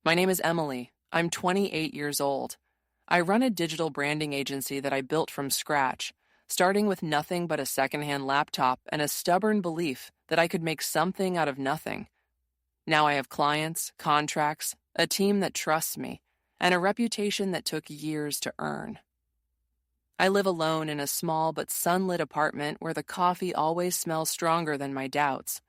My name is Emily. I'm 28 years old. I run a digital branding agency that I built from scratch, starting with nothing but a secondhand laptop and a stubborn belief that I could make something out of nothing. Now I have clients, contracts, a team that trusts me, and a reputation that took years to earn. I live alone in a small but sunlit apartment where the coffee always smells stronger than my doubts.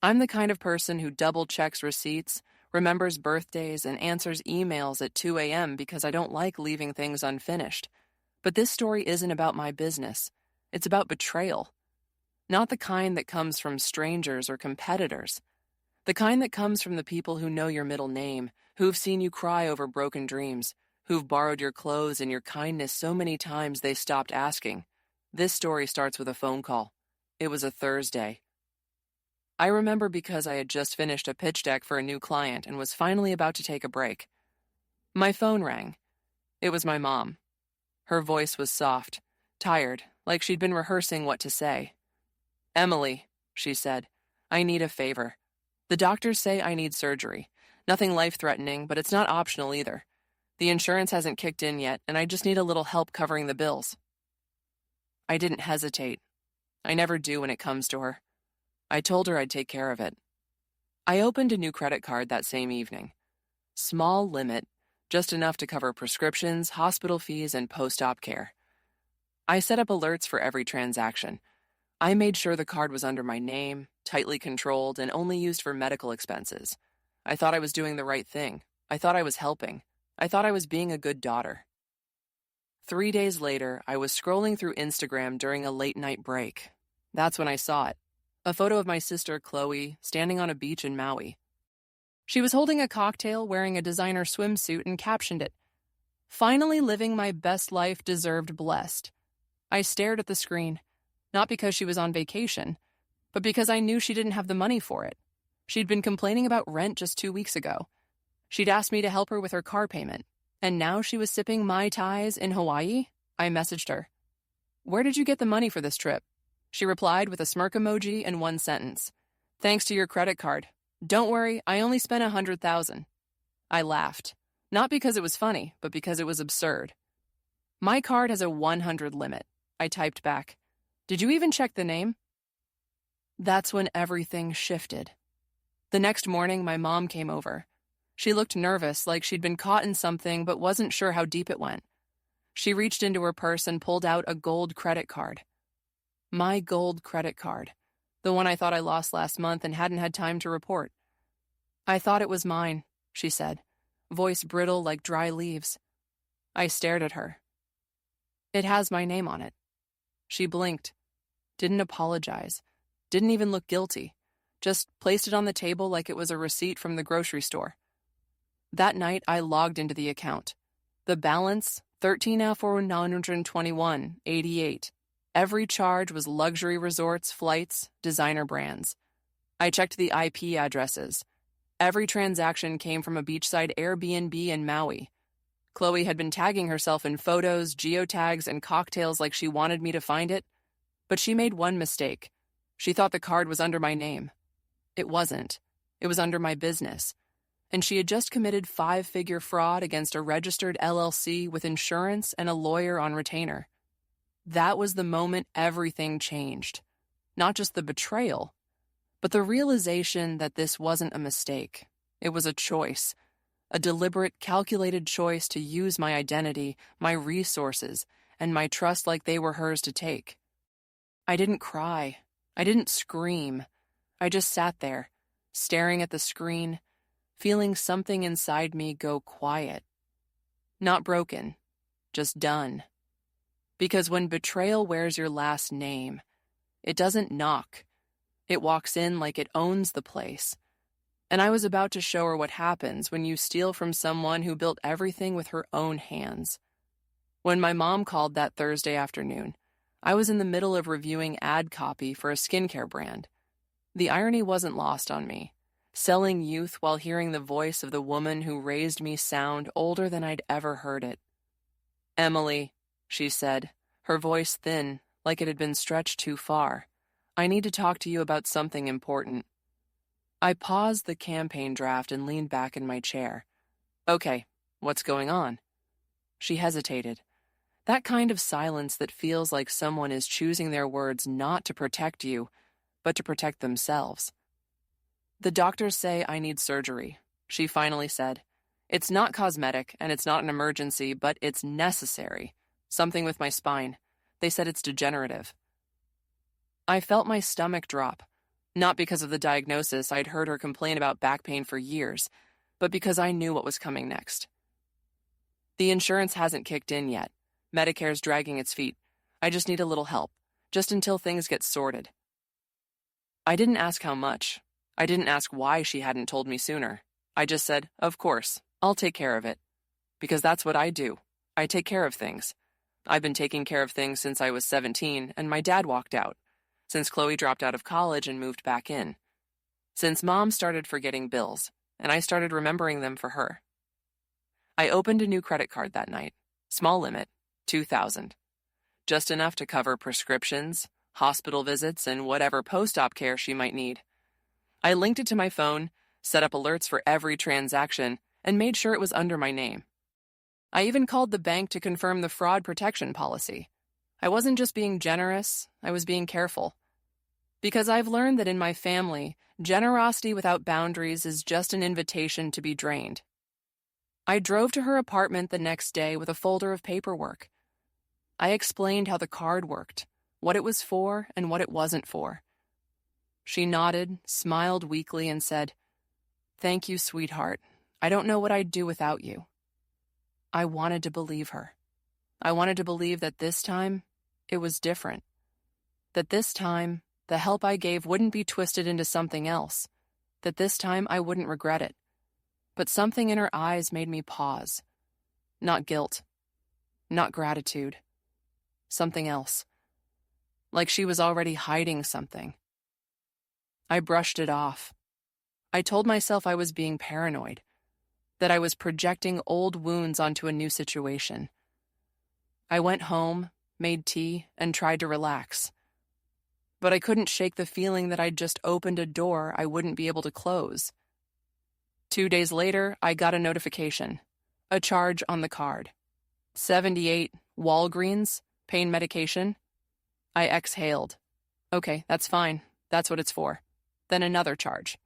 I'm the kind of person who double-checks receipts, remembers birthdays, and answers emails at 2 a.m. because I don't like leaving things unfinished. But this story isn't about my business. It's about betrayal. Not the kind that comes from strangers or competitors. The kind that comes from the people who know your middle name, who've seen you cry over broken dreams, who've borrowed your clothes and your kindness so many times they stopped asking. This story starts with a phone call. It was a Thursday. I remember because I had just finished a pitch deck for a new client and was finally about to take a break. My phone rang. It was my mom. Her voice was soft, tired, like she'd been rehearsing what to say. "Emily," she said, "I need a favor. The doctors say I need surgery. Nothing life-threatening, but it's not optional either. The insurance hasn't kicked in yet, and I just need a little help covering the bills." I didn't hesitate. I never do when it comes to her. I told her I'd take care of it. I opened a new credit card that same evening. Small limit, just enough to cover prescriptions, hospital fees, and post-op care. I set up alerts for every transaction. I made sure the card was under my name, tightly controlled, and only used for medical expenses. I thought I was doing the right thing. I thought I was helping. I thought I was being a good daughter. 3 days later, I was scrolling through Instagram during a late-night break. That's when I saw it. A photo of my sister, Chloe, standing on a beach in Maui. She was holding a cocktail, wearing a designer swimsuit, and captioned it, "Finally living my best life, deserved blessed." I stared at the screen, not because she was on vacation, but because I knew she didn't have the money for it. She'd been complaining about rent just 2 weeks ago. She'd asked me to help her with her car payment, and now she was sipping Mai Tais in Hawaii? I messaged her. "Where did you get the money for this trip?" She replied with a smirk emoji and one sentence. "Thanks to your credit card. Don't worry, I only spent $100,000. I laughed, not because it was funny, but because it was absurd. "My card has a 100 limit. I typed back. "Did you even check the name?" That's when everything shifted. The next morning, my mom came over. She looked nervous, like she'd been caught in something but wasn't sure how deep it went. She reached into her purse and pulled out a gold credit card. My gold credit card. The one I thought I lost last month and hadn't had time to report. "I thought it was mine," she said, voice brittle like dry leaves. I stared at her. "It has my name on it." She blinked, didn't apologize, didn't even look guilty, just placed it on the table like it was a receipt from the grocery store. That night, I logged into the account. The balance, 13,921.88. Every charge was luxury resorts, flights, designer brands. I checked the IP addresses. Every transaction came from a beachside Airbnb in Maui. Chloe had been tagging herself in photos, geotags, and cocktails like she wanted me to find it, but she made one mistake. She thought the card was under my name. It wasn't. It was under my business. And she had just committed 5-figure fraud against a registered LLC with insurance and a lawyer on retainer. That was the moment everything changed. Not just the betrayal, but the realization that this wasn't a mistake. It was a choice. A deliberate, calculated choice to use my identity, my resources, and my trust like they were hers to take. I didn't cry. I didn't scream. I just sat there, staring at the screen, feeling something inside me go quiet. Not broken, just done. Because when betrayal wears your last name, it doesn't knock. It walks in like it owns the place. And I was about to show her what happens when you steal from someone who built everything with her own hands. When my mom called that Thursday afternoon, I was in the middle of reviewing ad copy for a skincare brand. The irony wasn't lost on me. Selling youth while hearing the voice of the woman who raised me sound older than I'd ever heard it. "Emily," she said, her voice thin, like it had been stretched too far. "I need to talk to you about something important." I paused the campaign draft and leaned back in my chair. Okay, what's going on? She hesitated. That kind of silence that feels like someone is choosing their words not to protect you, but to protect themselves. The doctors say I need surgery, she finally said. It's not cosmetic and it's not an emergency, but it's necessary. Something with my spine. They said it's degenerative. I felt my stomach drop, not because of the diagnosis. I'd heard her complain about back pain for years, but because I knew what was coming next. The insurance hasn't kicked in yet. Medicare's dragging its feet. I just need a little help, just until things get sorted. I didn't ask how much. I didn't ask why she hadn't told me sooner. I just said, of course, I'll take care of it. Because that's what I do. I take care of things. I've been taking care of things since I was 17, and my dad walked out. Since Chloe dropped out of college and moved back in. Since Mom started forgetting bills, and I started remembering them for her. I opened a new credit card that night. Small limit, $2,000. Just enough to cover prescriptions, hospital visits, and whatever post-op care she might need. I linked it to my phone, set up alerts for every transaction, and made sure it was under my name. I even called the bank to confirm the fraud protection policy. I wasn't just being generous, I was being careful. Because I've learned that in my family, generosity without boundaries is just an invitation to be drained. I drove to her apartment the next day with a folder of paperwork. I explained how the card worked, what it was for and what it wasn't for. She nodded, smiled weakly, and said, "Thank you, sweetheart. I don't know what I'd do without you." I wanted to believe her. I wanted to believe that this time, it was different. That this time, the help I gave wouldn't be twisted into something else. That this time, I wouldn't regret it. But something in her eyes made me pause. Not guilt. Not gratitude. Something else. Like she was already hiding something. I brushed it off. I told myself I was being paranoid. That I was projecting old wounds onto a new situation. I went home, made tea, and tried to relax. But I couldn't shake the feeling that I'd just opened a door I wouldn't be able to close. 2 days later, I got a notification. A charge on the card. 78 Walgreens, pain medication. I exhaled. Okay, that's fine. That's what it's for. Then another charge.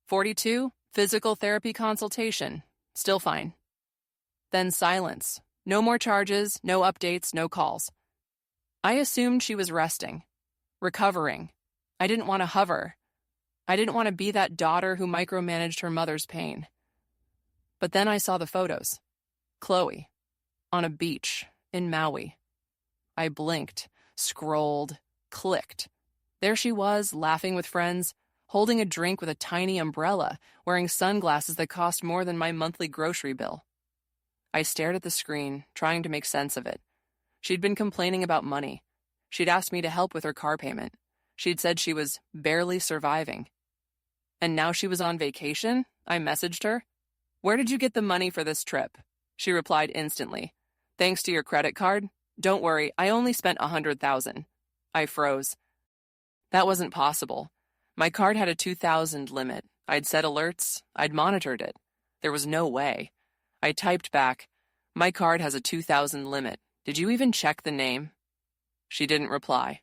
42 physical therapy consultation. Still fine. Then silence. No more charges, no updates, no calls. I assumed she was resting. Recovering. I didn't want to hover. I didn't want to be that daughter who micromanaged her mother's pain. But then I saw the photos. Chloe. On a beach. In Maui. I blinked. Scrolled. Clicked. There she was, laughing with friends, holding a drink with a tiny umbrella, wearing sunglasses that cost more than my monthly grocery bill. I stared at the screen, trying to make sense of it. She'd been complaining about money. She'd asked me to help with her car payment. She'd said she was barely surviving. And now she was on vacation? I messaged her. "Where did you get the money for this trip?" She replied instantly. "Thanks to your credit card? Don't worry, I only spent $100,000. I froze. That wasn't possible. My card had a $2,000 limit. I'd set alerts. I'd monitored it. There was no way. I typed back, "My card has a $2,000 limit. Did you even check the name?" She didn't reply.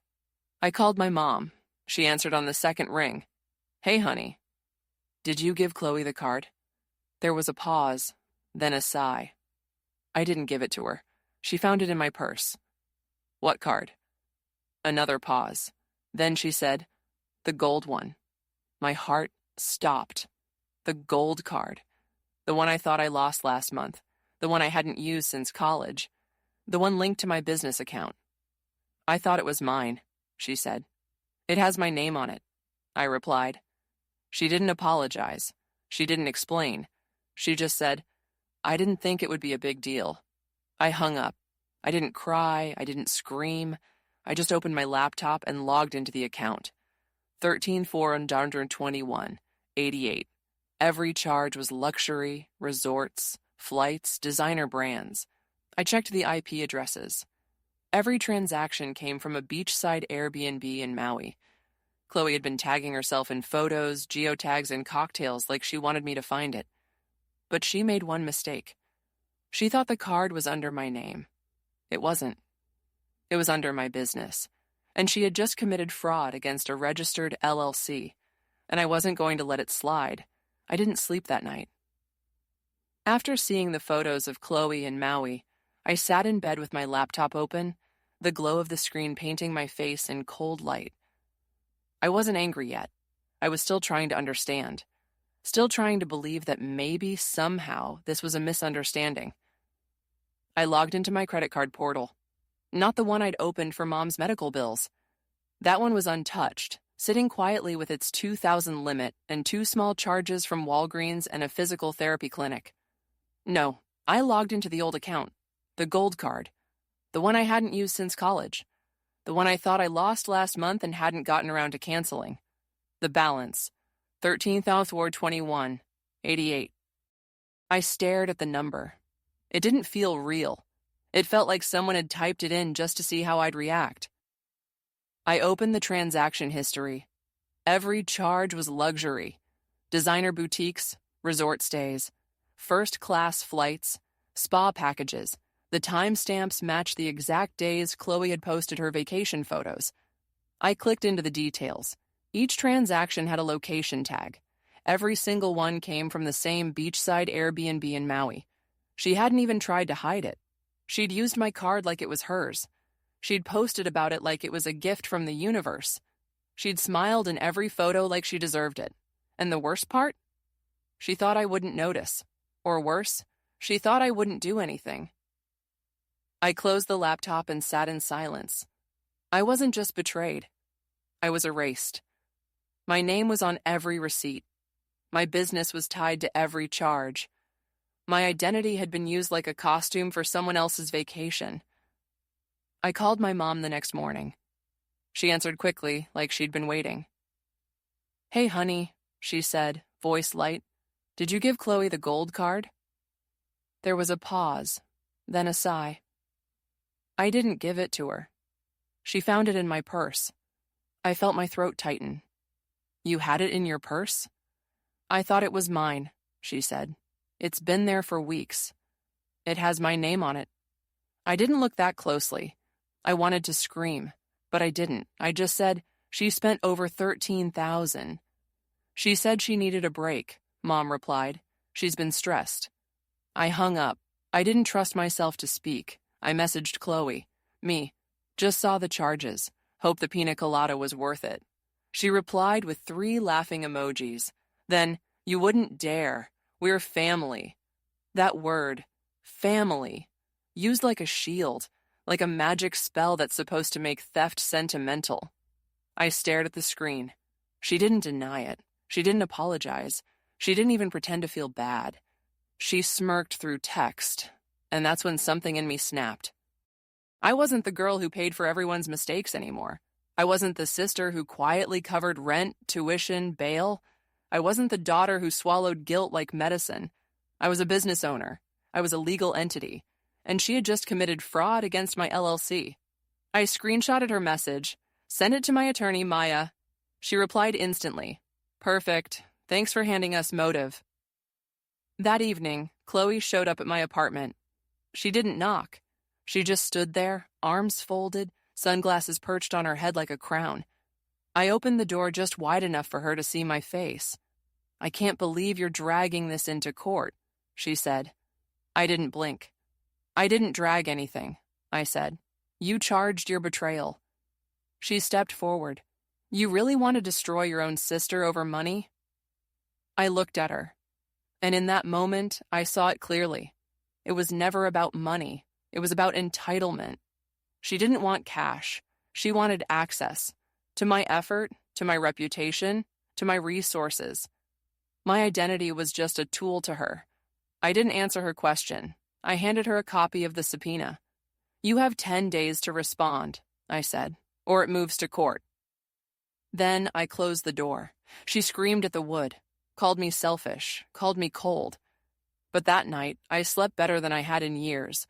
I called my mom. She answered on the second ring. "Hey, honey. Did you give Chloe the card?" There was a pause, then a sigh. I didn't give it to her. She found it in my purse. "What card?" Another pause. Then she said, "The gold one." My heart stopped. The gold card. The one I thought I lost last month. The one I hadn't used since college. The one linked to my business account. "I thought it was mine," she said. "It has my name on it," I replied. She didn't apologize. She didn't explain. She just said, "I didn't think it would be a big deal." I hung up. I didn't cry. I didn't scream. I just opened my laptop and logged into the account. 13,421.88. Every charge was luxury, resorts, flights, designer brands. I checked the IP addresses. Every transaction came from a beachside Airbnb in Maui. Chloe had been tagging herself in photos, geotags, and cocktails like she wanted me to find it. but she made one mistake. She thought the card was under my name. It wasn't. It was under my business, and she had just committed fraud against a registered LLC, and I wasn't going to let it slide. I didn't sleep that night. After seeing the photos of Chloe and Maui, I sat in bed with my laptop open, the glow of the screen painting my face in cold light. I wasn't angry yet. I was still trying to understand, still trying to believe that maybe, somehow, this was a misunderstanding. I logged into my credit card portal. Not the one I'd opened for Mom's medical bills. That one was untouched, sitting quietly with its $2,000 limit and 2 small charges from Walgreens and a physical therapy clinic. No, I logged into the old account, the gold card, the one I hadn't used since college, the one I thought I lost last month and hadn't gotten around to canceling. The balance, 13,421.88. I stared at the number. It didn't feel real. It felt like someone had typed it in just to see how I'd react. I opened the transaction history. Every charge was luxury. Designer boutiques, resort stays, first-class flights, spa packages. The timestamps matched the exact days Chloe had posted her vacation photos. I clicked into the details. Each transaction had a location tag. Every single one came from the same beachside Airbnb in Maui. She hadn't even tried to hide it. She'd used my card like it was hers. She'd posted about it like it was a gift from the universe. She'd smiled in every photo like she deserved it. And the worst part? She thought I wouldn't notice. Or worse, she thought I wouldn't do anything. I closed the laptop and sat in silence. I wasn't just betrayed. I was erased. My name was on every receipt. My business was tied to every charge. My identity had been used like a costume for someone else's vacation. I called my mom the next morning. She answered quickly, like she'd been waiting. "Hey, honey," she said, voice light. "Did you give Chloe the gold card?" There was a pause, then a sigh. "I didn't give it to her. She found it in my purse." I felt my throat tighten. "You had it in your purse?" "I thought it was mine," she said. "It's been there for weeks. It has my name on it." I didn't look that closely. I wanted to scream, but I didn't. I just said, "She spent over $13,000. She said she needed a break," Mom replied. "She's been stressed." I hung up. I didn't trust myself to speak. I messaged Chloe. "Me. Just saw the charges. Hope the pina colada was worth it." She replied with 3 laughing emojis. Then, "You wouldn't dare. We're family." That word, family, used like a shield, like a magic spell that's supposed to make theft sentimental. I stared at the screen. She didn't deny it. She didn't apologize. She didn't even pretend to feel bad. She smirked through text, and that's when something in me snapped. I wasn't the girl who paid for everyone's mistakes anymore. I wasn't the sister who quietly covered rent, tuition, bail. I wasn't the daughter who swallowed guilt like medicine. I was a business owner. I was a legal entity. And she had just committed fraud against my LLC. I screenshotted her message, sent it to my attorney, Maya. She replied instantly. "Perfect. Thanks for handing us motive." That evening, Chloe showed up at my apartment. She didn't knock. She just stood there, arms folded, sunglasses perched on her head like a crown. I opened the door just wide enough for her to see my face. "I can't believe you're dragging this into court," she said. I didn't blink. "I didn't drag anything," I said. "You charged your betrayal." She stepped forward. "You really want to destroy your own sister over money?" I looked at her, and in that moment, I saw it clearly. It was never about money. It was about entitlement. She didn't want cash. She wanted access to my effort, to my reputation, to my resources. My identity was just a tool to her. I didn't answer her question. I handed her a copy of the subpoena. "You have 10 days to respond," I said, "or it moves to court." Then I closed the door. She screamed at the wood, called me selfish, called me cold. But that night, I slept better than I had in years.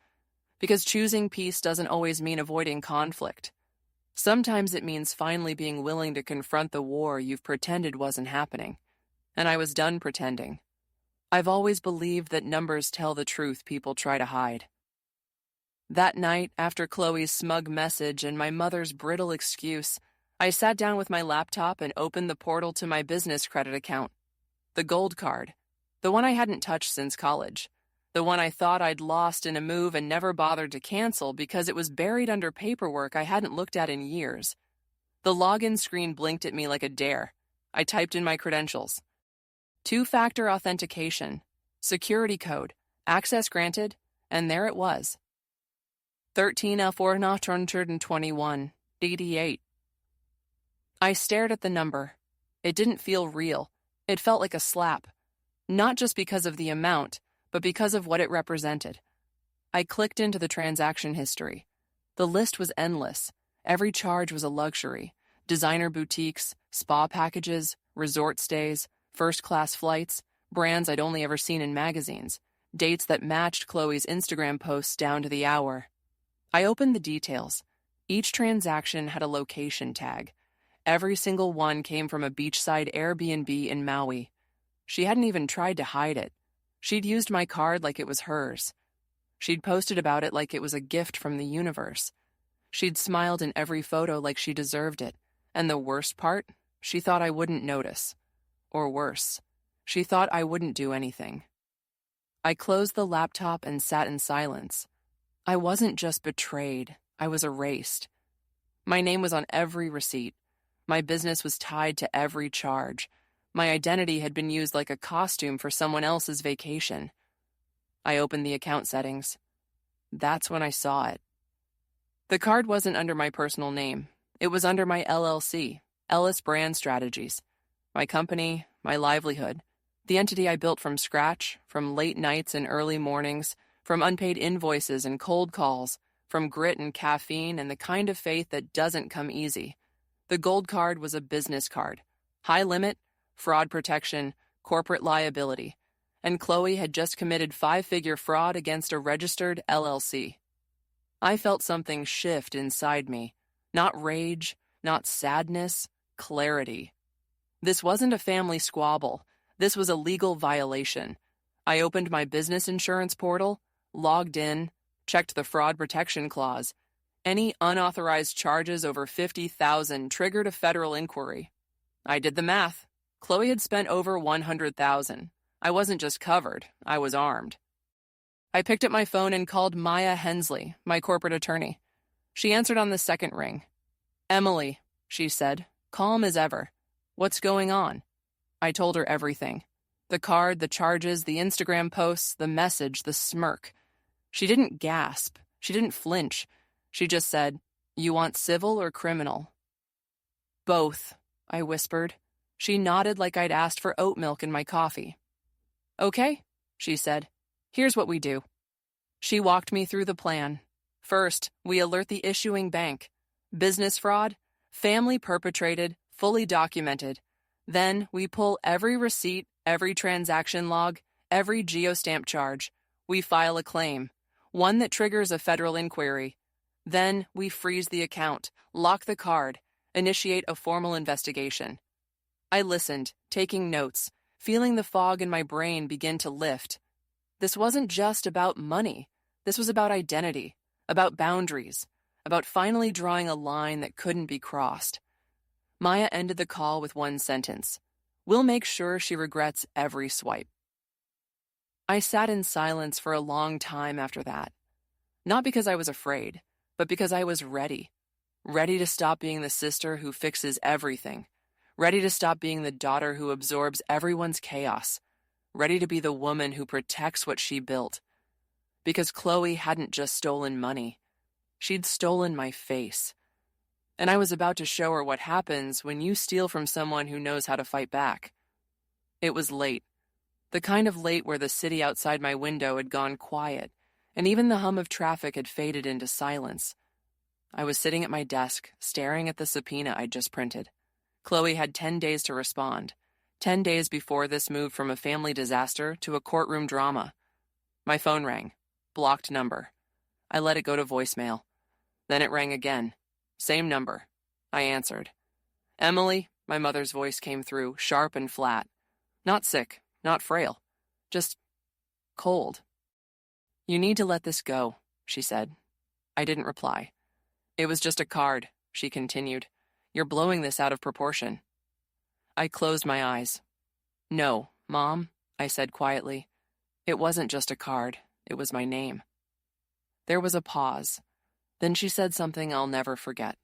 Because choosing peace doesn't always mean avoiding conflict. Sometimes it means finally being willing to confront the war you've pretended wasn't happening. And I was done pretending. I've always believed that numbers tell the truth people try to hide. That night, after Chloe's smug message and my mother's brittle excuse, I sat down with my laptop and opened the portal to my business credit account. The gold card. The one I hadn't touched since college. The one I thought I'd lost in a move and never bothered to cancel because it was buried under paperwork I hadn't looked at in years. The login screen blinked at me like a dare. I typed in my credentials. Two-factor authentication, security code, access granted, and there it was. 13,421, DD8. I stared at the number. It didn't feel real. It felt like a slap. Not just because of the amount, but because of what it represented. I clicked into the transaction history. The list was endless. Every charge was a luxury. Designer boutiques, spa packages, resort stays, first-class flights, brands I'd only ever seen in magazines, dates that matched Chloe's Instagram posts down to the hour. I opened the details. Each transaction had a location tag. Every single one came from a beachside Airbnb in Maui. She hadn't even tried to hide it. She'd used my card like it was hers. She'd posted about it like it was a gift from the universe. She'd smiled in every photo like she deserved it. And the worst part, she thought I wouldn't notice. Or worse, she thought I wouldn't do anything. I closed the laptop and sat in silence. I wasn't just betrayed, I was erased. My name was on every receipt. My business was tied to every charge. My identity had been used like a costume for someone else's vacation. I opened the account settings. That's when I saw it. The card wasn't under my personal name. It was under my LLC, Ellis Brand Strategies. My company, my livelihood, the entity I built from scratch, from late nights and early mornings, from unpaid invoices and cold calls, from grit and caffeine and the kind of faith that doesn't come easy. The gold card was a business card. High limit, fraud protection, corporate liability. And Chloe had just committed 5-figure fraud against a registered LLC. I felt something shift inside me. Not rage, not sadness, clarity. This wasn't a family squabble. This was a legal violation. I opened my business insurance portal, logged in, checked the fraud protection clause. Any unauthorized charges over $50,000 triggered a federal inquiry. I did the math. Chloe had spent over $100,000. I wasn't just covered, I was armed. I picked up my phone and called Maya Hensley, my corporate attorney. She answered on the second ring. "Emily," she said, calm as ever. "What's going on?" I told her everything. The card, the charges, the Instagram posts, the message, the smirk. She didn't gasp. She didn't flinch. She just said, "You want civil or criminal?" "Both," I whispered. She nodded like I'd asked for oat milk in my coffee. "Okay," she said. "Here's what we do." She walked me through the plan. First, we alert the issuing bank. Business fraud, family perpetrated, fully documented. Then we pull every receipt, every transaction log, every geostamp charge. We file a claim, one that triggers a federal inquiry. Then we freeze the account, lock the card, initiate a formal investigation. I listened, taking notes, feeling the fog in my brain begin to lift. This wasn't just about money. This was about identity, about boundaries, about finally drawing a line that couldn't be crossed. Maya ended the call with one sentence. "We'll make sure she regrets every swipe." I sat in silence for a long time after that. Not because I was afraid, but because I was ready. Ready to stop being the sister who fixes everything. Ready to stop being the daughter who absorbs everyone's chaos. Ready to be the woman who protects what she built. Because Chloe hadn't just stolen money. She'd stolen my face. And I was about to show her what happens when you steal from someone who knows how to fight back. It was late. The kind of late where the city outside my window had gone quiet, and even the hum of traffic had faded into silence. I was sitting at my desk, staring at the subpoena I'd just printed. Chloe had 10 days to respond. 10 days before this moved from a family disaster to a courtroom drama. My phone rang. Blocked number. I let it go to voicemail. Then it rang again. Same number. I answered. "Emily," my mother's voice came through, sharp and flat. Not sick, not frail. Just cold. You need to let this go, she said. I didn't reply. It was just a card, she continued. You're blowing this out of proportion. I closed my eyes. No, Mom, I said quietly. It wasn't just a card. It was my name. There was a pause. Then she said something I'll never forget.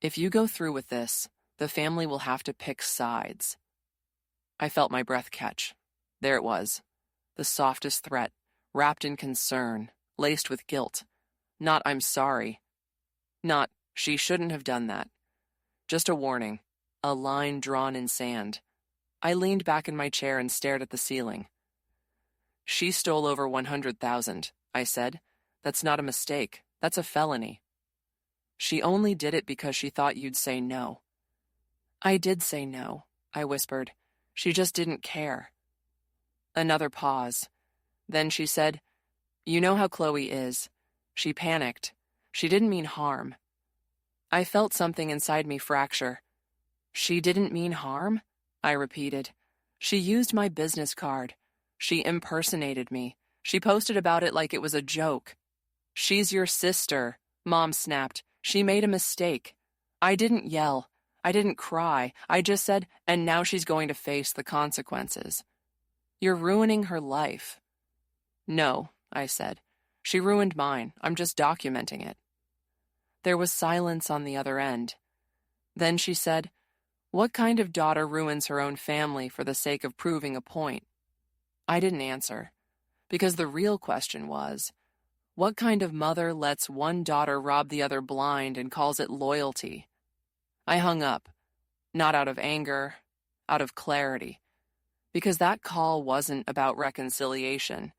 If you go through with this, the family will have to pick sides. I felt my breath catch. There it was. The softest threat, wrapped in concern, laced with guilt. Not I'm sorry. Not she shouldn't have done that. Just a warning, a line drawn in sand. I leaned back in my chair and stared at the ceiling. She stole over 100,000, I said. That's not a mistake. That's a felony. She only did it because she thought you'd say no. I did say no, I whispered. She just didn't care. Another pause. Then she said, You know how Chloe is. She panicked. She didn't mean harm. I felt something inside me fracture. She didn't mean harm? I repeated. She used my business card. She impersonated me. She posted about it like it was a joke. She's your sister, Mom snapped. She made a mistake. I didn't yell. I didn't cry. I just said, and now she's going to face the consequences. You're ruining her life. No, I said. She ruined mine. I'm just documenting it. There was silence on the other end. Then she said, What kind of daughter ruins her own family for the sake of proving a point? I didn't answer, because the real question was, what kind of mother lets one daughter rob the other blind and calls it loyalty? I hung up, not out of anger, out of clarity, because that call wasn't about reconciliation.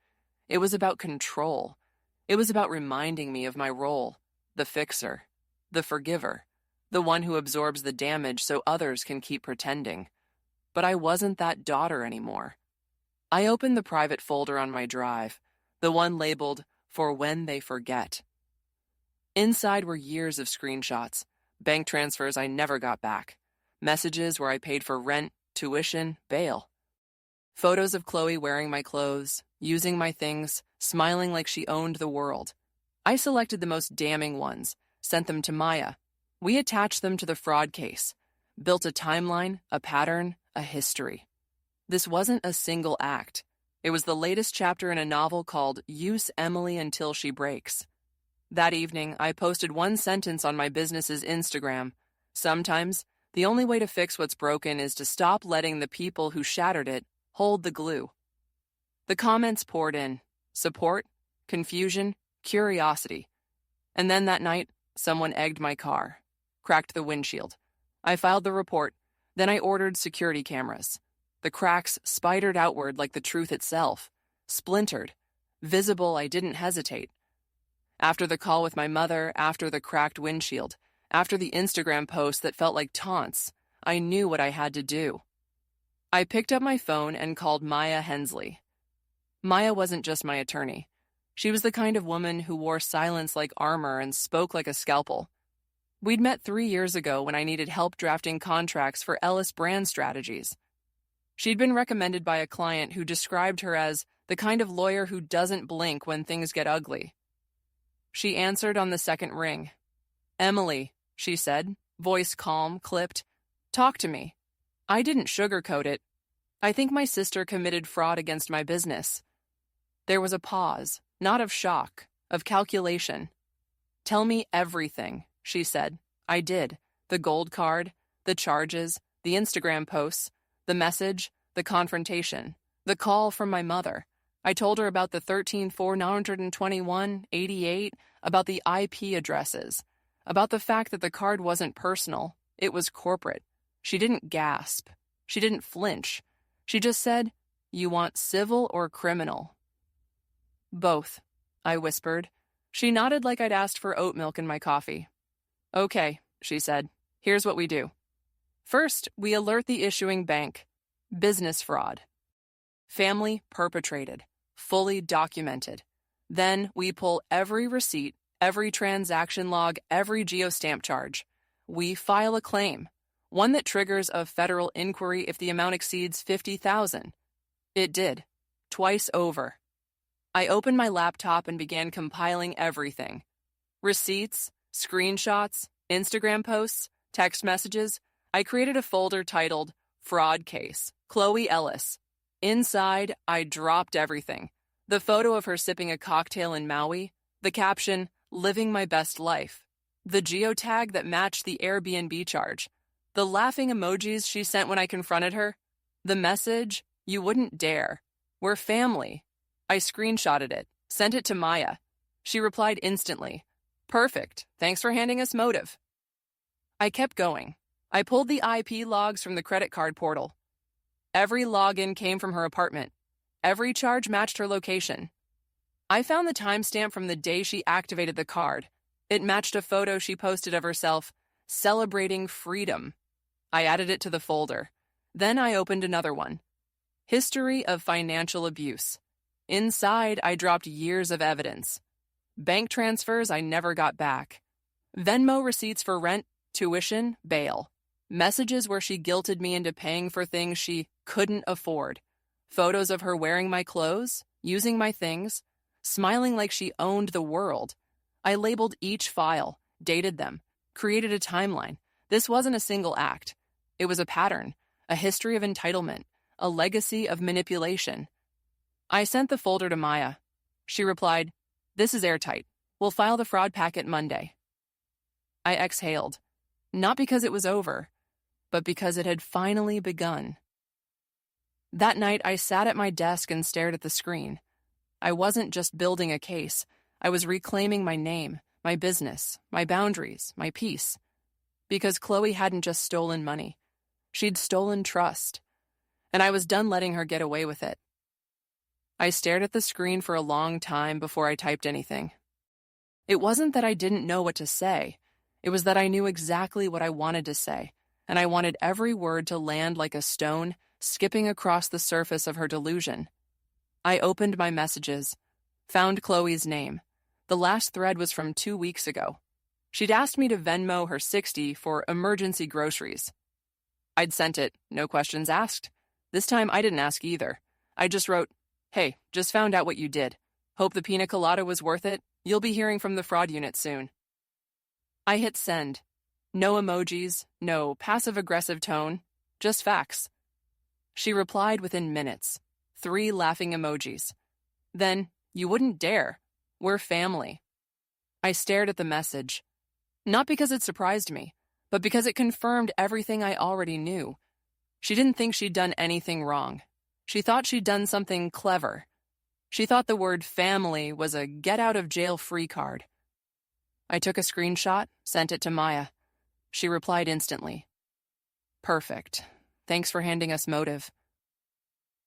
It was about control. It was about reminding me of my role, the fixer, the forgiver, the one who absorbs the damage so others can keep pretending. But I wasn't that daughter anymore. I opened the private folder on my drive, the one labeled, For When They Forget. Inside were years of screenshots, bank transfers I never got back, messages where I paid for rent, tuition, bail. Photos of Chloe wearing my clothes, using my things, smiling like she owned the world. I selected the most damning ones, sent them to Maya. We attached them to the fraud case, built a timeline, a pattern, a history. This wasn't a single act. It was the latest chapter in a novel called Use Emily Until She Breaks. That evening, I posted one sentence on my business's Instagram. Sometimes, the only way to fix what's broken is to stop letting the people who shattered it hold the glue. The comments poured in. Support, confusion, curiosity. And then that night, someone egged my car, cracked the windshield. I filed the report. Then I ordered security cameras. The cracks spidered outward like the truth itself. Splintered. Visible, I didn't hesitate. After the call with my mother, after the cracked windshield, after the Instagram post that felt like taunts, I knew what I had to do. I picked up my phone and called Maya Hensley. Maya wasn't just my attorney. She was the kind of woman who wore silence like armor and spoke like a scalpel. We'd met 3 years ago when I needed help drafting contracts for Ellis Brand Strategies. She'd been recommended by a client who described her as the kind of lawyer who doesn't blink when things get ugly. She answered on the second ring. Emily, she said, voice calm, clipped. Talk to me. I didn't sugarcoat it. I think my sister committed fraud against my business. There was a pause, not of shock, of calculation. Tell me everything, she said. I did. The gold card, the charges, the Instagram posts, the message, the confrontation, the call from my mother. I told her about the 13,421,88, about the IP addresses, about the fact that the card wasn't personal, it was corporate. She didn't gasp. She didn't flinch. She just said, You want civil or criminal? Both, I whispered. She nodded like I'd asked for oat milk in my coffee. Okay, she said. Here's what we do. First, we alert the issuing bank. Business fraud. Family perpetrated. Fully documented. Then we pull every receipt, every transaction log, every geostamp charge. We file a claim, one that triggers a federal inquiry if the amount exceeds $50,000. It did. twice over. I opened my laptop and began compiling everything. Receipts, screenshots, Instagram posts, text messages. I created a folder titled Fraud Case, Chloe Ellis. Inside, I dropped everything. The photo of her sipping a cocktail in Maui, the caption, Living My Best Life, the geotag that matched the Airbnb charge, the laughing emojis she sent when I confronted her, the message, You wouldn't dare. We're family. I screenshotted it, sent it to Maya. She replied instantly, Perfect. Thanks for handing us motive. I kept going. I pulled the IP logs from the credit card portal. Every login came from her apartment. Every charge matched her location. I found the timestamp from the day she activated the card. It matched a photo she posted of herself celebrating freedom. I added it to the folder. Then I opened another one. History of financial abuse. Inside, I dropped years of evidence. Bank transfers I never got back. Venmo receipts for rent, tuition, bail. Messages where she guilted me into paying for things she couldn't afford. Photos of her wearing my clothes, using my things, smiling like she owned the world. I labeled each file, dated them, created a timeline. This wasn't a single act. It was a pattern, a history of entitlement, a legacy of manipulation. I sent the folder to Maya. She replied, This is airtight. We'll file the fraud packet Monday. I exhaled, not because it was over, but because it had finally begun. That night, I sat at my desk and stared at the screen. I wasn't just building a case. I was reclaiming my name, my business, my boundaries, my peace. Because Chloe hadn't just stolen money. She'd stolen trust. And I was done letting her get away with it. I stared at the screen for a long time before I typed anything. It wasn't that I didn't know what to say. It was that I knew exactly what I wanted to say, and I wanted every word to land like a stone skipping across the surface of her delusion. I opened my messages, found Chloe's name. The last thread was from 2 weeks ago. She'd asked me to Venmo her $60 for emergency groceries. I'd sent it, no questions asked. This time I didn't ask either. I just wrote, Hey, just found out what you did. Hope the pina colada was worth it. You'll be hearing from the fraud unit soon. I hit send. No emojis, no passive-aggressive tone, just facts. She replied within minutes. 3 laughing emojis. Then, you wouldn't dare. We're family. I stared at the message. Not because it surprised me, but because it confirmed everything I already knew. She didn't think she'd done anything wrong. She thought she'd done something clever. She thought the word family was a get-out-of-jail-free card. I took a screenshot, sent it to Maya. She replied instantly. Perfect. Thanks for handing us motive.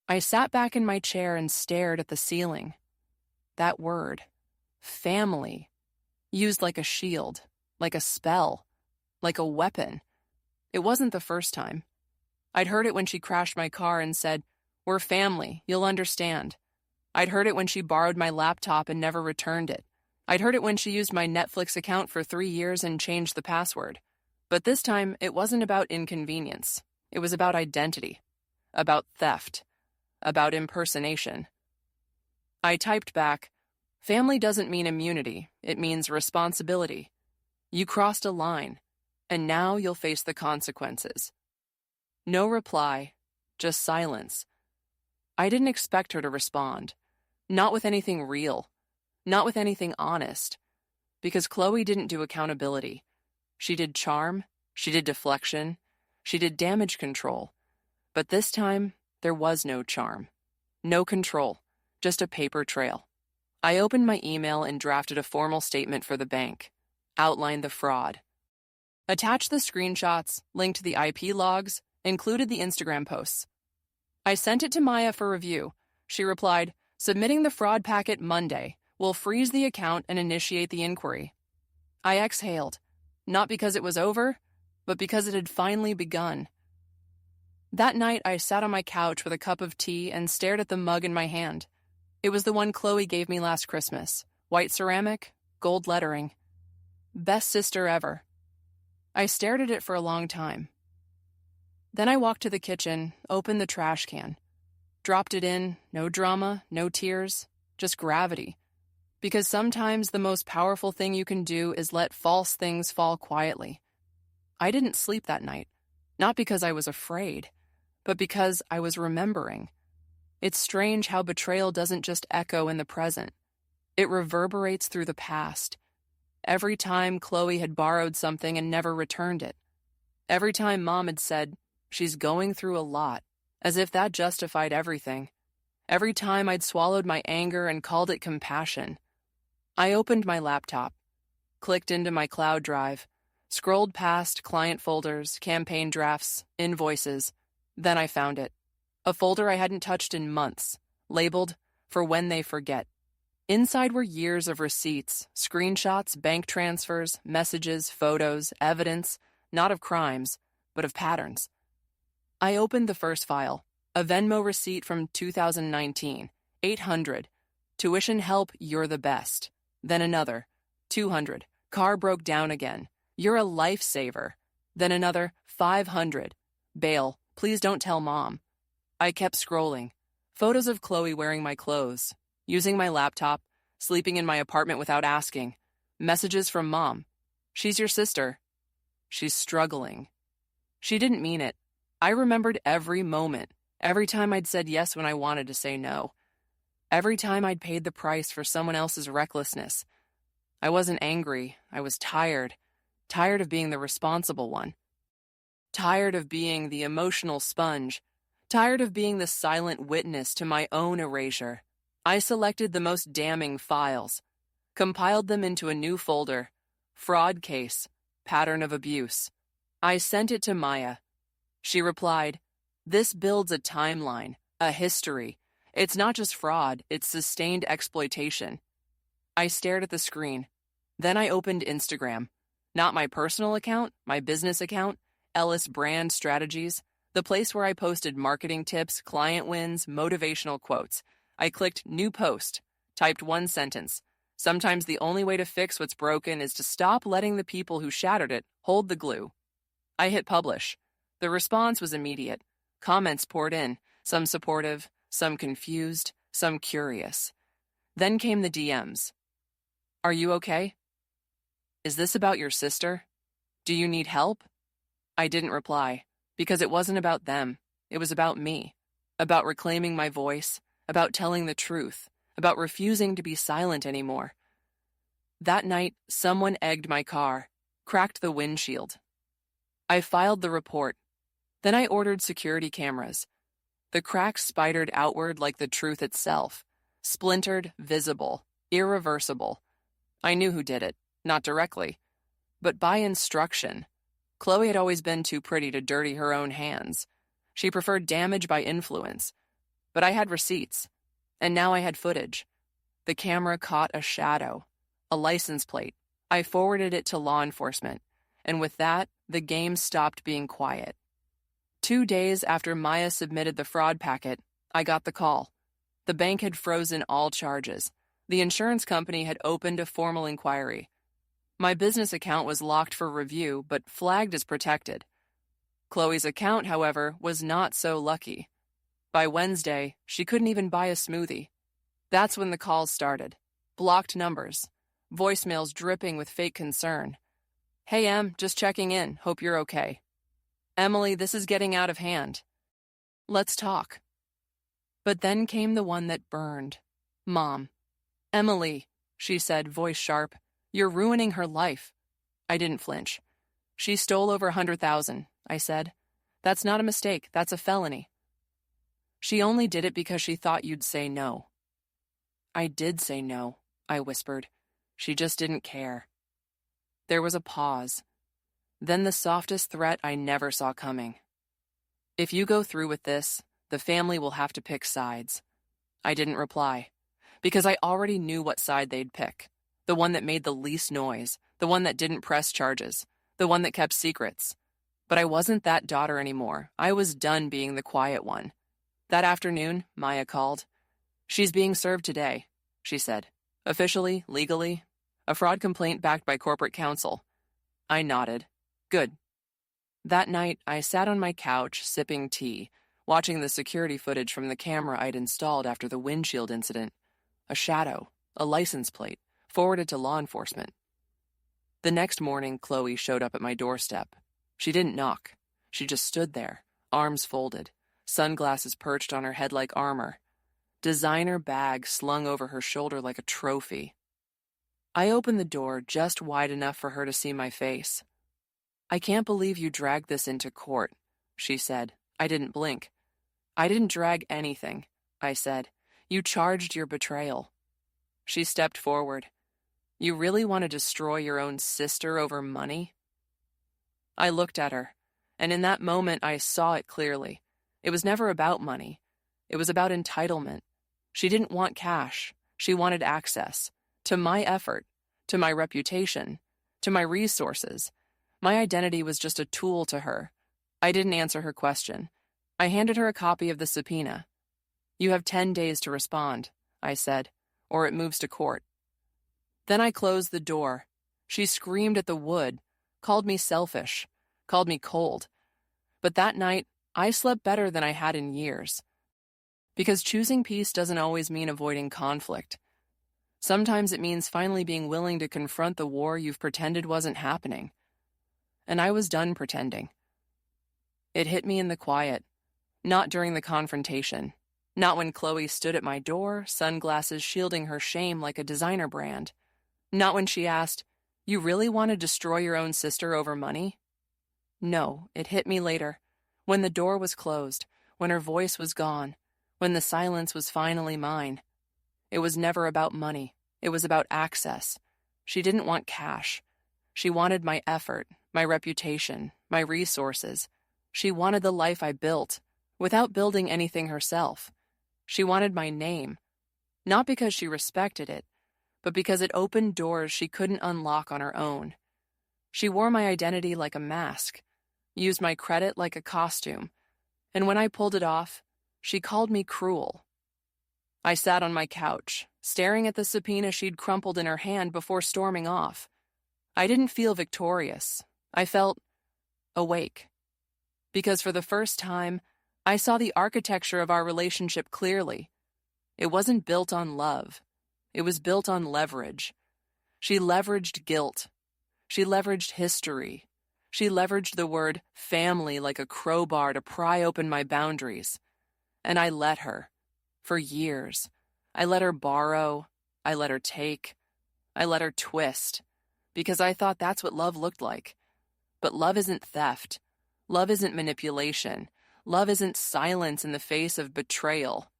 I sat back in my chair and stared at the ceiling. That word, family, used like a shield, like a spell, like a weapon. It wasn't the first time. I'd heard it when she crashed my car and said, We're family, you'll understand. I'd heard it when she borrowed my laptop and never returned it. I'd heard it when she used my Netflix account for 3 years and changed the password. But this time, it wasn't about inconvenience. It was about identity, about theft, about impersonation. I typed back, Family doesn't mean immunity, it means responsibility. You crossed a line, and now you'll face the consequences. No reply, just silence. I didn't expect her to respond. Not with anything real. Not with anything honest. Because Chloe didn't do accountability. She did charm. She did deflection. She did damage control. But this time, there was no charm. No control. Just a paper trail. I opened my email and drafted a formal statement for the bank. Outlined the fraud. Attached the screenshots, linked the IP logs, included the Instagram posts. I sent it to Maya for review. She replied, Submitting the fraud packet Monday. We'll freeze the account and initiate the inquiry. I exhaled, not because it was over, but because it had finally begun. That night, I sat on my couch with a cup of tea and stared at the mug in my hand. It was the one Chloe gave me last Christmas. White ceramic, gold lettering. Best sister ever. I stared at it for a long time. Then I walked to the kitchen, opened the trash can. Dropped it in, no drama, no tears, just gravity. Because sometimes the most powerful thing you can do is let false things fall quietly. I didn't sleep that night, not because I was afraid, but because I was remembering. It's strange how betrayal doesn't just echo in the present. It reverberates through the past. Every time Chloe had borrowed something and never returned it. Every time Mom had said, "She's going through a lot," as if that justified everything. Every time I'd swallowed my anger and called it compassion. I opened my laptop, clicked into my cloud drive, scrolled past client folders, campaign drafts, invoices. Then I found it. A folder I hadn't touched in months, labeled "For When They Forget." Inside were years of receipts, screenshots, bank transfers, messages, photos, evidence, not of crimes, but of patterns. I opened the first file, a Venmo receipt from 2019, $800. Tuition help, you're the best. Then another, $200. Car broke down again. You're a lifesaver. Then another, $500. Bail, please don't tell Mom. I kept scrolling. Photos of Chloe wearing my clothes, using my laptop, sleeping in my apartment without asking. Messages from Mom. She's your sister. She's struggling. She didn't mean it. I remembered every moment, every time I'd said yes when I wanted to say no. Every time I'd paid the price for someone else's recklessness. I wasn't angry. I was tired. Tired of being the responsible one. Tired of being the emotional sponge. Tired of being the silent witness to my own erasure. I selected the most damning files, compiled them into a new folder. Fraud case, pattern of abuse. I sent it to Maya. She replied, "This builds a timeline, a history. It's not just fraud, it's sustained exploitation." I stared at the screen. Then I opened Instagram. Not my personal account, my business account, Ellis Brand Strategies, the place where I posted marketing tips, client wins, motivational quotes. I clicked New Post, typed one sentence. Sometimes the only way to fix what's broken is to stop letting the people who shattered it hold the glue. I hit publish. The response was immediate. Comments poured in, some supportive, some confused, some curious. Then came the DMs. "Are you okay? Is this about your sister? Do you need help?" I didn't reply, because it wasn't about them. It was about me, about reclaiming my voice, about telling the truth, about refusing to be silent anymore. That night, someone egged my car, cracked the windshield. I filed the report. Then I ordered security cameras. The cracks spidered outward like the truth itself, splintered, visible, irreversible. I knew who did it, not directly, but by instruction. Chloe had always been too pretty to dirty her own hands. She preferred damage by influence. But I had receipts, and now I had footage. The camera caught a shadow, a license plate. I forwarded it to law enforcement, and with that, the game stopped being quiet. 2 days after Maya submitted the fraud packet, I got the call. The bank had frozen all charges. The insurance company had opened a formal inquiry. My business account was locked for review, but flagged as protected. Chloe's account, however, was not so lucky. By Wednesday, she couldn't even buy a smoothie. That's when the calls started. Blocked numbers. Voicemails dripping with fake concern. "Hey, Em, just checking in. Hope you're okay. Emily, this is getting out of hand. Let's talk." But then came the one that burned. Mom. "Emily," she said, voice sharp, "you're ruining her life." I didn't flinch. "She stole over 100,000, I said. "That's not a mistake, that's a felony." "She only did it because she thought you'd say no." "I did say no," I whispered. "She just didn't care." There was a pause. Then the softest threat I never saw coming. "If you go through with this, the family will have to pick sides." I didn't reply, because I already knew what side they'd pick. The one that made the least noise, the one that didn't press charges, the one that kept secrets. But I wasn't that daughter anymore. I was done being the quiet one. That afternoon, Maya called. "She's being served today," she said. "Officially, legally, a fraud complaint backed by corporate counsel." I nodded. Good. That night, I sat on my couch sipping tea, watching the security footage from the camera I'd installed after the windshield incident. A shadow, a license plate, forwarded to law enforcement. The next morning, Chloe showed up at my doorstep. She didn't knock. She just stood there, arms folded, sunglasses perched on her head like armor, designer bag slung over her shoulder like a trophy. I opened the door just wide enough for her to see my face. "I can't believe you dragged this into court," she said. I didn't blink. "I didn't drag anything," I said. "You charged your betrayal." She stepped forward. "You really want to destroy your own sister over money?" I looked at her, and in that moment I saw it clearly. It was never about money. It was about entitlement. She didn't want cash. She wanted access to my effort, to my reputation, to my resources. My identity was just a tool to her. I didn't answer her question. I handed her a copy of the subpoena. "You have 10 days to respond," I said, "or it moves to court." Then I closed the door. She screamed at the wood, called me selfish, called me cold. But that night, I slept better than I had in years. Because choosing peace doesn't always mean avoiding conflict. Sometimes it means finally being willing to confront the war you've pretended wasn't happening. And I was done pretending. It hit me in the quiet, not during the confrontation, not when Chloe stood at my door, sunglasses shielding her shame like a designer brand, not when she asked, "You really want to destroy your own sister over money?" No, it hit me later, when the door was closed, when her voice was gone, when the silence was finally mine. It was never about money. It was about access. She didn't want cash. She wanted my effort, my reputation, my resources. She wanted the life I built, without building anything herself. She wanted my name, not because she respected it, but because it opened doors she couldn't unlock on her own. She wore my identity like a mask, used my credit like a costume, and when I pulled it off, she called me cruel. I sat on my couch, staring at the subpoena she'd crumpled in her hand before storming off. I didn't feel victorious. I felt awake. Because for the first time, I saw the architecture of our relationship clearly. It wasn't built on love. It was built on leverage. She leveraged guilt. She leveraged history. She leveraged the word family like a crowbar to pry open my boundaries. And I let her. For years. I let her borrow. I let her take. I let her twist. Because I thought that's what love looked like. But love isn't theft. Love isn't manipulation. Love isn't silence in the face of betrayal.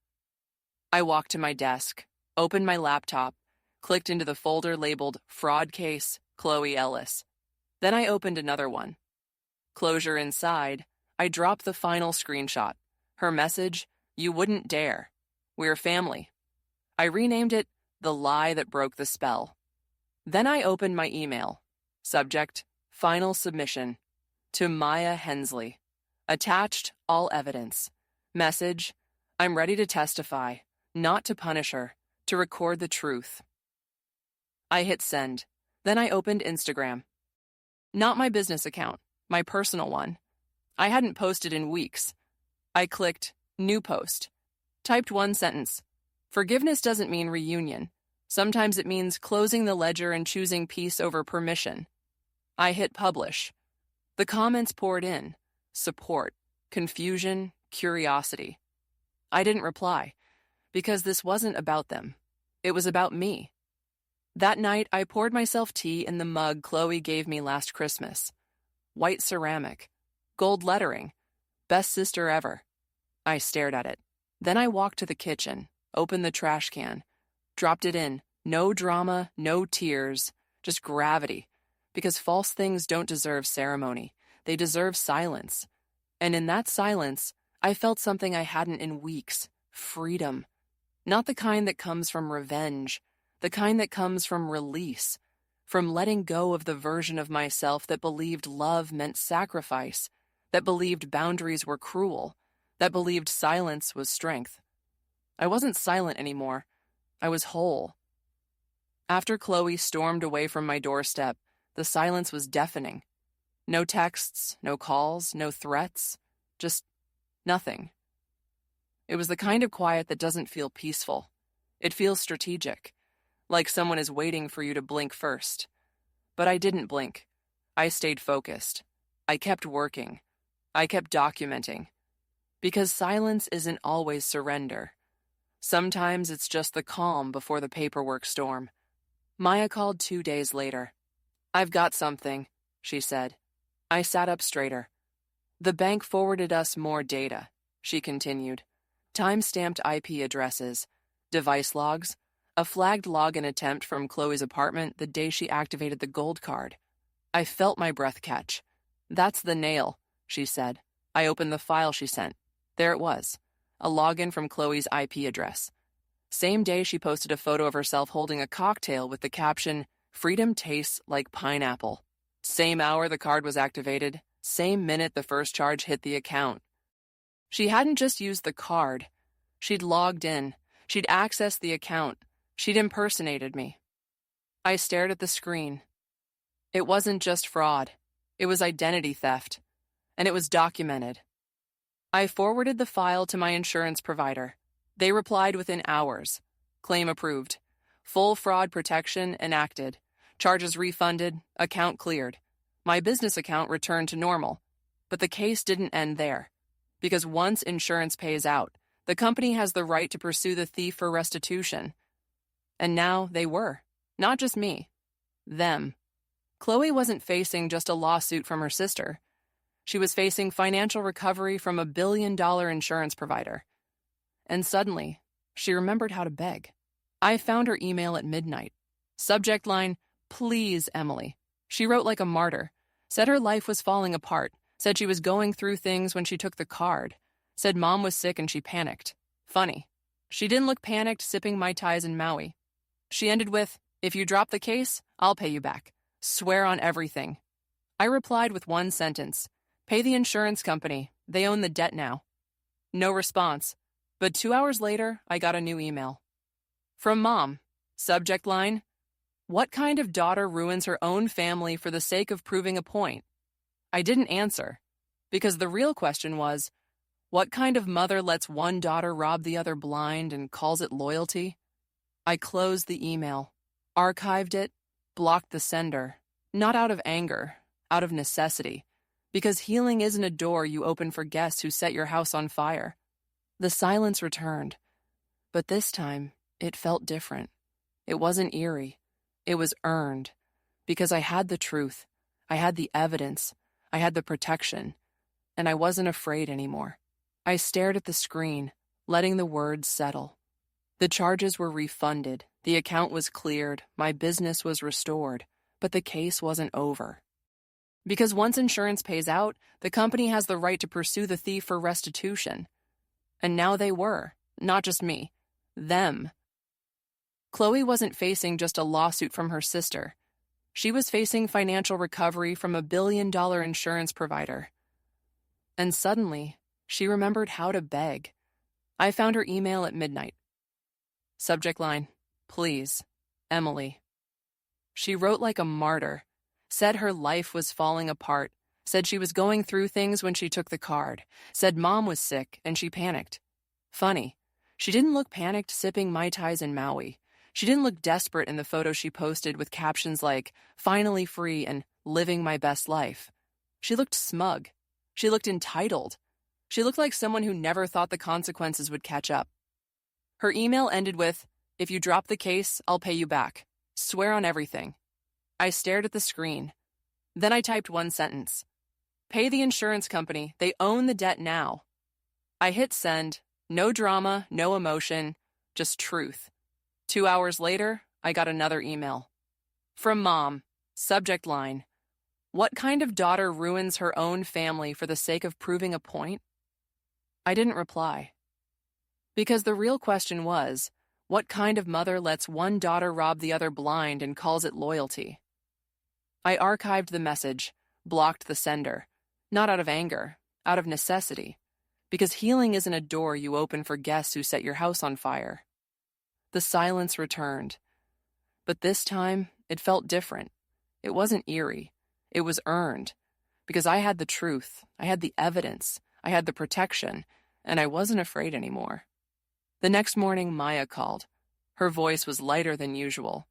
I walked to my desk, opened my laptop, clicked into the folder labeled Fraud Case, Chloe Ellis. Then I opened another one. Closure inside, I dropped the final screenshot. Her message, "You wouldn't dare. We're family." I renamed it The Lie That Broke the Spell. Then I opened my email. Subject, Final Submission. To Maya Hensley. Attached, all evidence. Message, I'm ready to testify, not to punish her, to record the truth. I hit send. Then I opened Instagram. Not my business account, my personal one. I hadn't posted in weeks. I clicked New Post. Typed one sentence. Forgiveness doesn't mean reunion. Sometimes it means closing the ledger and choosing peace over permission. I hit publish. The comments poured in. Support, confusion, curiosity. I didn't reply, because this wasn't about them. It was about me. That night, I poured myself tea in the mug Chloe gave me last Christmas. White ceramic, gold lettering, best sister ever. I stared at it. Then I walked to the kitchen, opened the trash can, dropped it in. No drama, no tears, just gravity. Because false things don't deserve ceremony. They deserve silence. And in that silence, I felt something I hadn't in weeks. Freedom. Not the kind that comes from revenge. The kind that comes from release. From letting go of the version of myself that believed love meant sacrifice. That believed boundaries were cruel. That believed silence was strength. I wasn't silent anymore. I was whole. After Chloe stormed away from my doorstep, the silence was deafening. No texts, no calls, no threats, just nothing. It was the kind of quiet that doesn't feel peaceful. It feels strategic, like someone is waiting for you to blink first. But I didn't blink. I stayed focused. I kept working. I kept documenting. Because silence isn't always surrender. Sometimes it's just the calm before the paperwork storm. Maya called 2 days later. "I've got something," she said. I sat up straighter. "The bank forwarded us more data," she continued. "Time-stamped IP addresses, device logs, a flagged login attempt from Chloe's apartment the day she activated the gold card." I felt my breath catch. "That's the nail," she said. I opened the file she sent. There it was, a login from Chloe's IP address. Same day she posted a photo of herself holding a cocktail with the caption, "Freedom tastes like pineapple." Same hour the card was activated, same minute the first charge hit the account. She hadn't just used the card. She'd logged in. She'd accessed the account. She'd impersonated me. I stared at the screen. It wasn't just fraud. It was identity theft. And it was documented. I forwarded the file to my insurance provider. They replied within hours. Claim approved. Full fraud protection enacted. Charges refunded. Account cleared. My business account returned to normal. But the case didn't end there. Because once insurance pays out, the company has the right to pursue the thief for restitution. And now they were. Not just me. Them. Chloe wasn't facing just a lawsuit from her sister. She was facing financial recovery from a billion-dollar insurance provider. And suddenly, she remembered how to beg. I found her email at midnight. Subject line, "Please, Emily." She wrote like a martyr. Said her life was falling apart. Said she was going through things when she took the card. Said mom was sick and she panicked. Funny. She didn't look panicked sipping Mai Tais in Maui. She ended with, "If you drop the case, I'll pay you back. Swear on everything." I replied with one sentence. "Pay the insurance company. They own the debt now." No response. But 2 hours later, I got a new email. From Mom. Subject line, "What kind of daughter ruins her own family for the sake of proving a point?" I didn't answer. Because the real question was, what kind of mother lets one daughter rob the other blind and calls it loyalty? I closed the email, archived it, blocked the sender, not out of anger, out of necessity. Because healing isn't a door you open for guests who set your house on fire. The silence returned. But this time, it felt different. It wasn't eerie. It was earned. Because I had the truth. I had the evidence. I had the protection. And I wasn't afraid anymore. I stared at the screen, letting the words settle. The charges were refunded. The account was cleared. My business was restored. But the case wasn't over. Because once insurance pays out, the company has the right to pursue the thief for restitution. And now they were, not just me, them. Chloe wasn't facing just a lawsuit from her sister. She was facing financial recovery from a billion-dollar insurance provider. And suddenly, she remembered how to beg. I found her email at midnight. Subject line, "Please, Emily." She wrote like a martyr. Said her life was falling apart. Said she was going through things when she took the card. Said mom was sick and she panicked. Funny. She didn't look panicked sipping Mai Tais in Maui. She didn't look desperate in the photo she posted with captions like, "Finally free" and "Living my best life." She looked smug. She looked entitled. She looked like someone who never thought the consequences would catch up. Her email ended with, "If you drop the case, I'll pay you back. Swear on everything." I stared at the screen. Then I typed one sentence. "Pay the insurance company. They own the debt now." I hit send. No drama, no emotion, just truth. 2 hours later, I got another email. From Mom. Subject line, "What kind of daughter ruins her own family for the sake of proving a point?" I didn't reply. Because the real question was, what kind of mother lets one daughter rob the other blind and calls it loyalty? I archived the message, blocked the sender, not out of anger, out of necessity, because healing isn't a door you open for guests who set your house on fire. The silence returned, but this time it felt different. It wasn't eerie. It was earned, because I had the truth, I had the evidence, I had the protection, and I wasn't afraid anymore. The next morning, Maya called. Her voice was lighter than usual.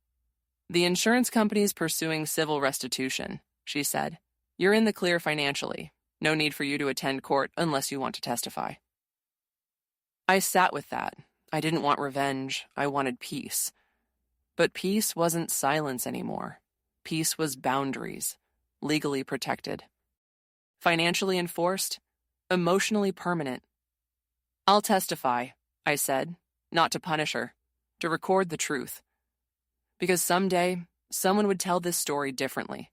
"The insurance company's pursuing civil restitution," she said. "You're in the clear financially. No need for you to attend court unless you want to testify." I sat with that. I didn't want revenge. I wanted peace. But peace wasn't silence anymore. Peace was boundaries, legally protected. Financially enforced, emotionally permanent. "I'll testify," I said, not to punish her, to record the truth. Because someday, someone would tell this story differently.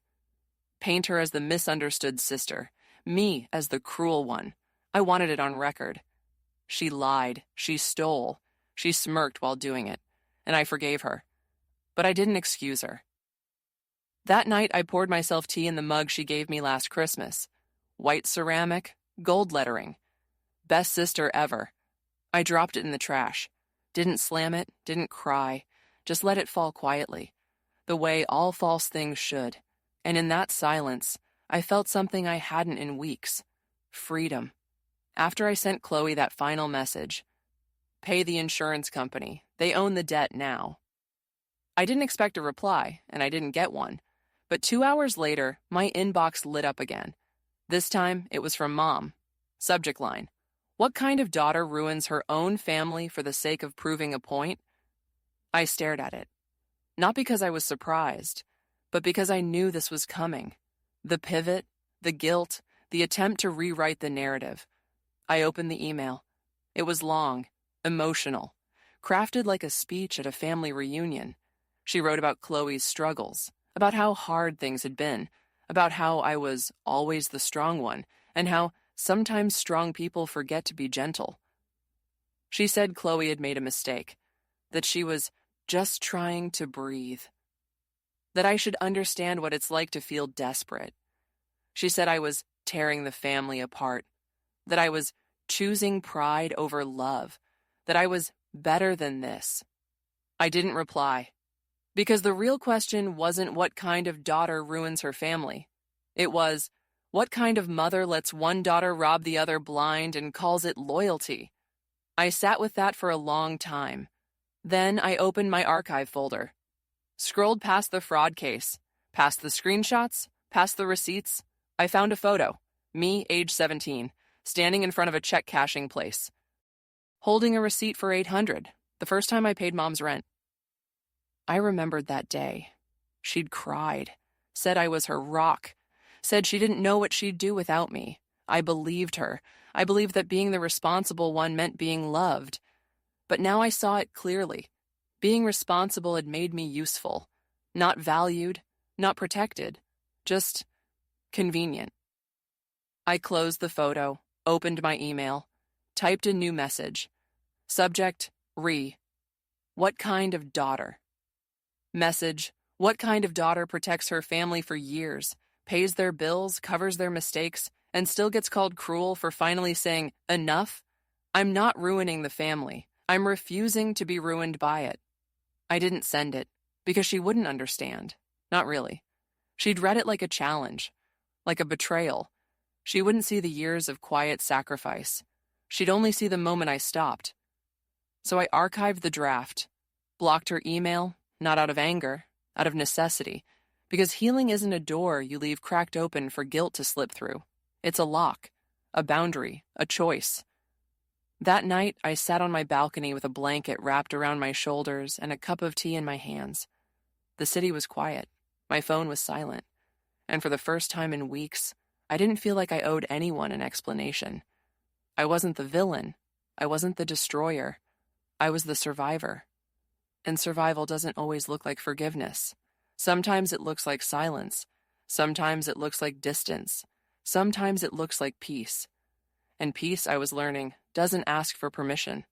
Paint her as the misunderstood sister, me as the cruel one. I wanted it on record. She lied, she stole, she smirked while doing it, and I forgave her. But I didn't excuse her. That night, I poured myself tea in the mug she gave me last Christmas. White ceramic, gold lettering. Best sister ever. I dropped it in the trash. Didn't slam it, didn't cry. Just let it fall quietly, the way all false things should. And in that silence, I felt something I hadn't in weeks. Freedom. After I sent Chloe that final message, "Pay the insurance company. They own the debt now." I didn't expect a reply, and I didn't get one. But 2 hours later, my inbox lit up again. This time, it was from Mom. Subject line: "What kind of daughter ruins her own family for the sake of proving a point?" I stared at it. Not because I was surprised, but because I knew this was coming. The pivot, the guilt, the attempt to rewrite the narrative. I opened the email. It was long, emotional, crafted like a speech at a family reunion. She wrote about Chloe's struggles, about how hard things had been, about how I was always the strong one, and how sometimes strong people forget to be gentle. She said Chloe had made a mistake, that she was just trying to breathe, that I should understand what it's like to feel desperate. She said I was tearing the family apart, that I was choosing pride over love, that I was better than this. I didn't reply, because the real question wasn't what kind of daughter ruins her family. It was, what kind of mother lets one daughter rob the other blind and calls it loyalty? I sat with that for a long time. Then I opened my archive folder, scrolled past the fraud case, past the screenshots, past the receipts. I found a photo, me, age 17, standing in front of a check cashing place, holding a receipt for $800, the first time I paid Mom's rent. I remembered that day. She'd cried, said I was her rock, said she didn't know what she'd do without me. I believed her. I believed that being the responsible one meant being loved. But now I saw it clearly. Being responsible had made me useful, not valued, not protected, just convenient. I closed the photo, opened my email, typed a new message. Subject, Re. What kind of daughter? Message, what kind of daughter protects her family for years, pays their bills, covers their mistakes, and still gets called cruel for finally saying, enough? I'm not ruining the family. I'm refusing to be ruined by it. I didn't send it, because she wouldn't understand. Not really. She'd read it like a challenge, like a betrayal. She wouldn't see the years of quiet sacrifice. She'd only see the moment I stopped. So I archived the draft, blocked her email, not out of anger, out of necessity, because healing isn't a door you leave cracked open for guilt to slip through. It's a lock, a boundary, a choice. That night, I sat on my balcony with a blanket wrapped around my shoulders and a cup of tea in my hands. The city was quiet. My phone was silent. And for the first time in weeks, I didn't feel like I owed anyone an explanation. I wasn't the villain. I wasn't the destroyer. I was the survivor. And survival doesn't always look like forgiveness. Sometimes it looks like silence. Sometimes it looks like distance. Sometimes it looks like peace. And peace, I was learning, doesn't ask for permission.